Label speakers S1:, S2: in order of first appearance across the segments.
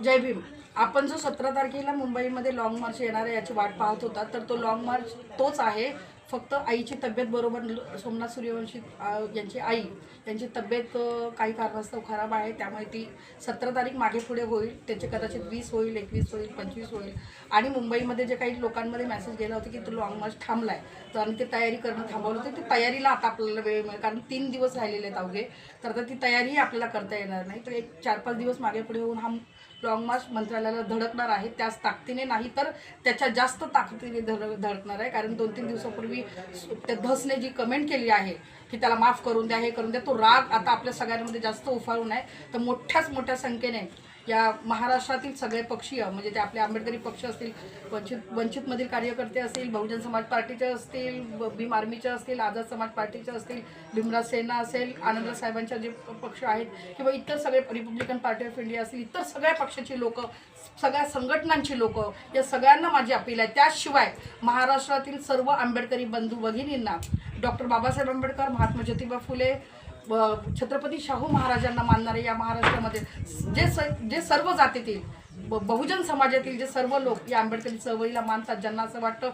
S1: जय भीम. आपण जो 17 तारखेला मुंबईमध्ये लॉंग मार्च येणार आहे याची वाट पाहत होता, तर तो लॉंग मार्च तोच आहे. फक्त आईची तब्येत बरोबर, सोमनाथ सूर्यवंशी यांची आई यांची तब्येत काही कारणास्तव खराब आहे, त्यामुळे ती 17 तारीख मागे पुढे होईल. त्याचे कदाचित 20 होईल, 21 होईल, 25 होईल. आणि मुंबईमध्ये जे काही लोकांमध्ये मेसेज गेला होता की तो लॉंग मार्च थांबला आहे, तर आम्ही ते तयारी करणं थांबवलं होतं. ती तयारीला आता आपल्याला वेळ मिळेल, कारण 3 दिवस राहिलेले आहेत अवघे. तर आता ती तयारीही आपल्याला करता येणार नाही. तर एक 4-5 दिवस मागे पुढे होऊन हा लॉंग मार्च मंत्रालयाला धडकणार आहे. त्याच ताकदीने नाही तर त्याच्या जास्त ताकदीने धडकणार आहे. कारण 2-3 दिवसापूर्वी त्या धसने जी कमेंट केली आहे की त्याला माफ करून द्या, हे करून द्या, तो राग आता आपल्या सगळ्यांमध्ये जास्त उफाळून आहे. तर मोठ्या संख्येने या महाराष्ट्रातील सगळे पक्षीय, म्हणजे ते आपले आंबेडकरी पक्ष असतील, वंचितमधील कार्यकर्ते असतील, बहुजन समाज पार्टीचे असतील, भीम आर्मीचे असतील, आझाद समाज पार्टीचे असतील, भीमराज सेना असेल, आनंदराज साहेबांच्या जे पक्ष आहेत, किंवा इतर सगळे रिपब्लिकन पार्टी ऑफ इंडिया असतील, इतर सगळ्या पक्षाची लोक, सगळ्या संघटनांची लोक, या सगळ्यांना माझी अपील आहे. त्याशिवाय महाराष्ट्रातील सर्व आंबेडकरी बंधू भगिनींना, डॉक्टर बाबासाहेब आंबेडकर, महात्मा ज्योतिबा फुले, छत्रपती शाहू महाराजांना मानणारे या महाराष्ट्रामध्ये जे सर्व जातीतील, बहुजन समाजातील जे सर्व लोक या आंबेडकरी चळवळीला मानतात, ज्यांना असं वाटतं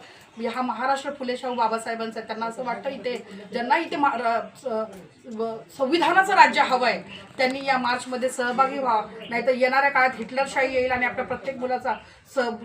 S1: हा महाराष्ट्र फुले शाहू बाबासाहेबांचा, त्यांना असं वाटतं इथे ज्यांना इथे संविधानाचं राज्य हवं आहे, त्यांनी या मार्चमध्ये सहभागी व्हावं. नाहीतर येणाऱ्या काळात हिटलरशाही येईल आणि आपल्या प्रत्येक मुलाचा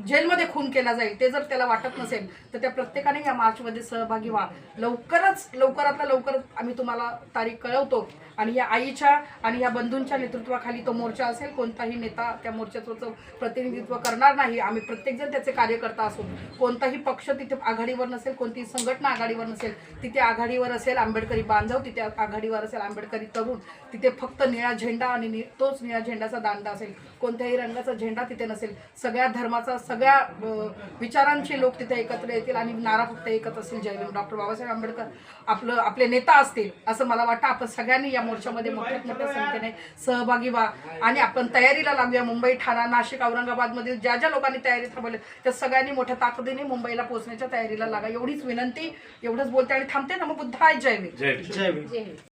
S1: जेलमध्ये खून केला जाईल. ते जर त्याला वाटत नसेल तर त्या प्रत्येकाने या मार्चमध्ये सहभागी व्हा. लवकरातल्या लवकर आम्ही तुम्हाला तारीख कळवतो. आणि या आईच्या आणि या बंधूंच्या नेतृत्वाखाली तो मोर्चा असेल. कोणताही नेता त्या मोर्चाचं प्रतिनिधित्व करणार नाही. आम्ही प्रत्येकजण त्याचे कार्यकर्ता असून, कोणताही पक्ष तिथे आघाडीवर नसेल, कोणतीही संघटना आघाडीवर नसेल. तिथे आघाडीवर असेल आंबेडकरी बांधव, तिथे आघाडीवर असेल आंबेडकरी तरुण, तिथे फक्त निळा झेंडा आणि तोच निळा झेंडाचा दांडा असेल. कोणत्याही रंगाचा झेंडा तिथे नसेल. सगळ्या धर्माचा, सगळ्या विचारांचे लोक तिथे एकत्र येतील आणि नारा फक्त एकच असेल, जय भीम. डॉक्टर बाबासाहेब आंबेडकर आपले नेता असतील असं मला वाटतं. आपण सगळ्यांनी या मोर्चामध्ये मोठ्या संख्येने सहभागी व्हा आणि आपण तयारीला लागूया. मुंबई, ठाणा, नाशिक, औरंगाबादमधील ज्या लोकांनी तयारी थांबवली त्या सगळ्यांनी मोठ्या ताकदीने मुंबईला पोहोचण्याच्या तयारीला लागा. एवढीच विनंती, एवढंच बोलते आणि थांबते. नमो बुद्धाय. जय भीम.
S2: जय भीम.